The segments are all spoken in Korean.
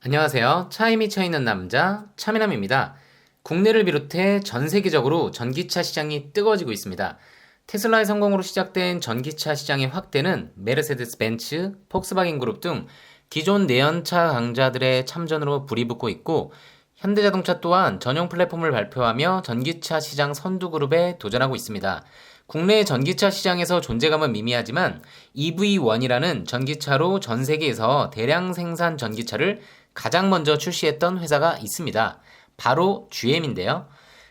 안녕하세요. 차에 미쳐 있는 남자 차미남입니다. 국내를 비롯해 전 세계적으로 전기차 시장이 뜨거워지고 있습니다. 테슬라의 성공으로 시작된 전기차 시장의 확대는 메르세데스 벤츠, 폭스바겐 그룹 등 기존 내연차 강자들의 참전으로 불이 붙고 있고, 현대자동차 또한 전용 플랫폼을 발표하며 전기차 시장 선두 그룹에 도전하고 있습니다. 국내 전기차 시장에서 존재감은 미미하지만 EV1이라는 전기차로 전 세계에서 대량 생산 전기차를 가장 먼저 출시했던 회사가 있습니다. 바로 GM인데요.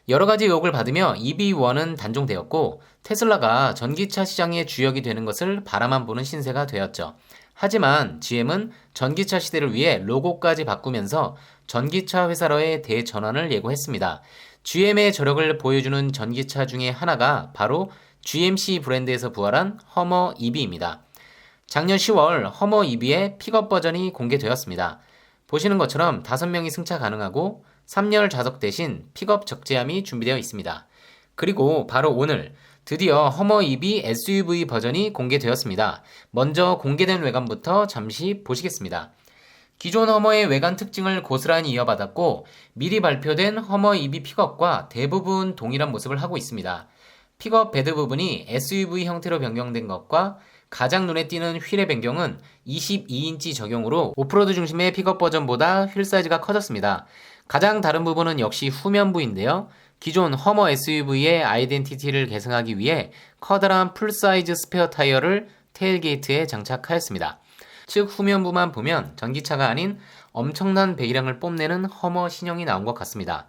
여러 가지 의혹을 받으며 EV1은 단종되었고, 테슬라가 전기차 시장의 주역이 되는 것을 바라만 보는 신세가 되었죠. 하지만 GM은 전기차 시대를 위해 로고까지 바꾸면서 전기차 회사로의 대전환을 예고했습니다. GM의 저력을 보여주는 전기차 중에 하나가 바로 GMC 브랜드에서 부활한 허머 EV입니다. 작년 10월 허머 EV의 픽업 버전이 공개되었습니다. 보시는 것처럼 5명이 승차 가능하고 3열 좌석 대신 픽업 적재함이 준비되어 있습니다. 그리고 바로 오늘 드디어 허머 EV SUV 버전이 공개되었습니다. 먼저 공개된 외관부터 잠시 보시겠습니다. 기존 허머의 외관 특징을 고스란히 이어받았고, 미리 발표된 허머 EV 픽업과 대부분 동일한 모습을 하고 있습니다. 픽업 베드 부분이 SUV 형태로 변경된 것과 가장 눈에 띄는 휠의 변경은 22인치 적용으로 오프로드 중심의 픽업 버전보다 휠 사이즈가 커졌습니다. 가장 다른 부분은 역시 후면부인데요. 기존 허머 SUV의 아이덴티티를 계승하기 위해 커다란 풀사이즈 스페어 타이어를 테일게이트에 장착하였습니다. 즉 후면부만 보면 전기차가 아닌 엄청난 배기량을 뽐내는 허머 신형이 나온 것 같습니다.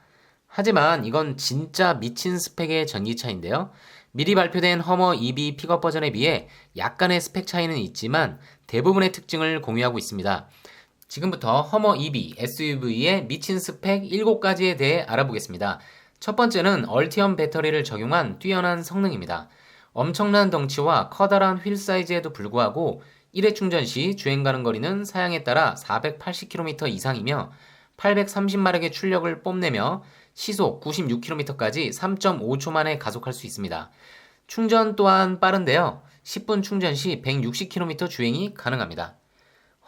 하지만 이건 진짜 미친 스펙의 전기차인데요. 미리 발표된 허머 EV 픽업 버전에 비해 약간의 스펙 차이는 있지만 대부분의 특징을 공유하고 있습니다. 지금부터 허머 EV SUV의 미친 스펙 7가지에 대해 알아보겠습니다. 첫 번째는 얼티엄 배터리를 적용한 뛰어난 성능입니다. 엄청난 덩치와 커다란 휠 사이즈에도 불구하고 1회 충전 시 주행 가는 거리는 사양에 따라 480km 이상이며 830마력의 출력을 뽐내며 시속 96km까지 3.5초 만에 가속할 수 있습니다. 충전 또한 빠른데요. 10분 충전 시 160km 주행이 가능합니다.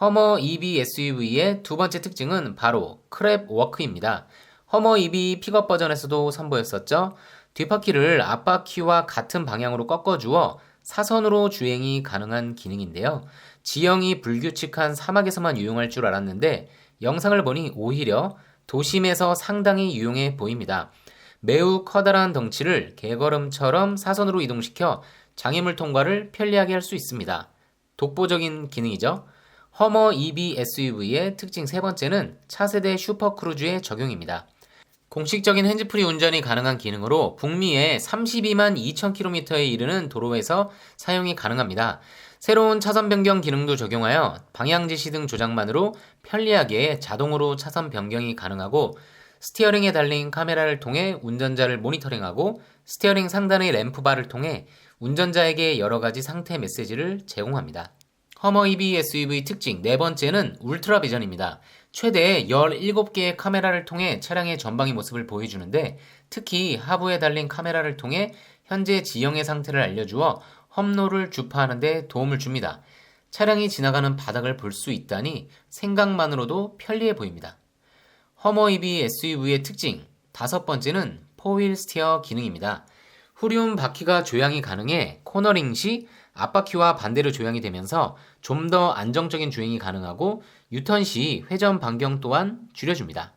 허머 EV SUV의 두 번째 특징은 바로 크랩 워크입니다. 허머 EV 픽업 버전에서도 선보였었죠. 뒷바퀴를 앞바퀴와 같은 방향으로 꺾어주어 사선으로 주행이 가능한 기능인데요. 지형이 불규칙한 사막에서만 유용할 줄 알았는데 영상을 보니 오히려 도심에서 상당히 유용해 보입니다. 매우 커다란 덩치를 개걸음처럼 사선으로 이동시켜 장애물 통과를 편리하게 할 수 있습니다. 독보적인 기능이죠. 허머 EV SUV의 특징 세 번째는 차세대 슈퍼크루즈의 적용입니다. 공식적인 핸즈프리 운전이 가능한 기능으로 북미의 32만 2천 km에 이르는 도로에서 사용이 가능합니다. 새로운 차선 변경 기능도 적용하여 방향 지시 등 조작만으로 편리하게 자동으로 차선 변경이 가능하고, 스티어링에 달린 카메라를 통해 운전자를 모니터링하고 스티어링 상단의 램프바를 통해 운전자에게 여러가지 상태 메시지를 제공합니다. 허머 EV SUV 특징 네 번째는 울트라 비전입니다. 최대 17개의 카메라를 통해 차량의 전방의 모습을 보여주는데, 특히 하부에 달린 카메라를 통해 현재 지형의 상태를 알려주어 험로를 주파하는 데 도움을 줍니다. 차량이 지나가는 바닥을 볼 수 있다니 생각만으로도 편리해 보입니다. 허머 EV SUV의 특징 다섯 번째는 4휠 스티어 기능입니다. 후륜 바퀴가 조향이 가능해 코너링 시 앞바퀴와 반대로 조향이 되면서 좀 더 안정적인 주행이 가능하고 유턴 시 회전 반경 또한 줄여줍니다.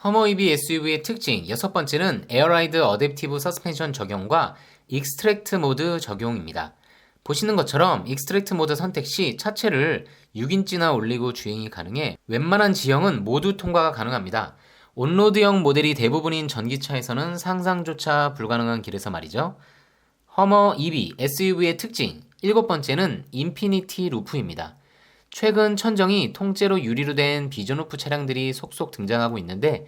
허머 EV SUV의 특징 여섯 번째는 에어라이드 어댑티브 서스펜션 적용과 익스트랙트 모드 적용입니다. 보시는 것처럼 익스트랙트 모드 선택 시 차체를 6인치나 올리고 주행이 가능해 웬만한 지형은 모두 통과가 가능합니다. 온로드형 모델이 대부분인 전기차에서는 상상조차 불가능한 길에서 말이죠. 허머 EV SUV의 특징 일곱 번째는 인피니티 루프입니다. 최근 천정이 통째로 유리로 된 비전 루프 차량들이 속속 등장하고 있는데,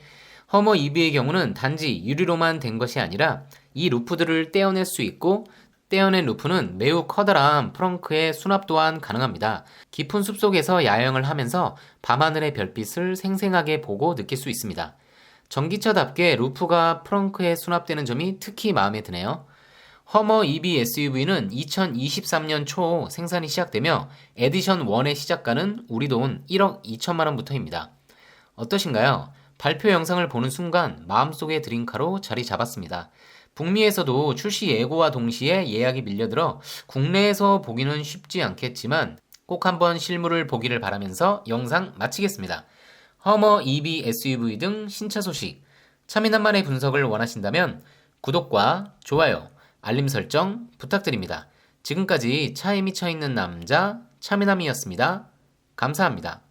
허머 EV의 경우는 단지 유리로만 된 것이 아니라 이 루프들을 떼어낼 수 있고, 떼어낸 루프는 매우 커다란 프렁크의 수납 또한 가능합니다. 깊은 숲속에서 야영을 하면서 밤하늘의 별빛을 생생하게 보고 느낄 수 있습니다. 전기차답게 루프가 프렁크에 수납되는 점이 특히 마음에 드네요. 허머 EV SUV는 2023년 초 생산이 시작되며 에디션 1의 시작가는 우리 돈 1억 2천만 원부터입니다. 어떠신가요? 발표 영상을 보는 순간 마음속의 드림카로 자리 잡았습니다. 북미에서도 출시 예고와 동시에 예약이 밀려들어 국내에서 보기는 쉽지 않겠지만 꼭 한번 실물을 보기를 바라면서 영상 마치겠습니다. 허머 EV SUV 등 신차 소식, 차미남만의 분석을 원하신다면 구독과 좋아요, 알림 설정 부탁드립니다. 지금까지 차에 미쳐있는 남자 차미남이었습니다. 감사합니다.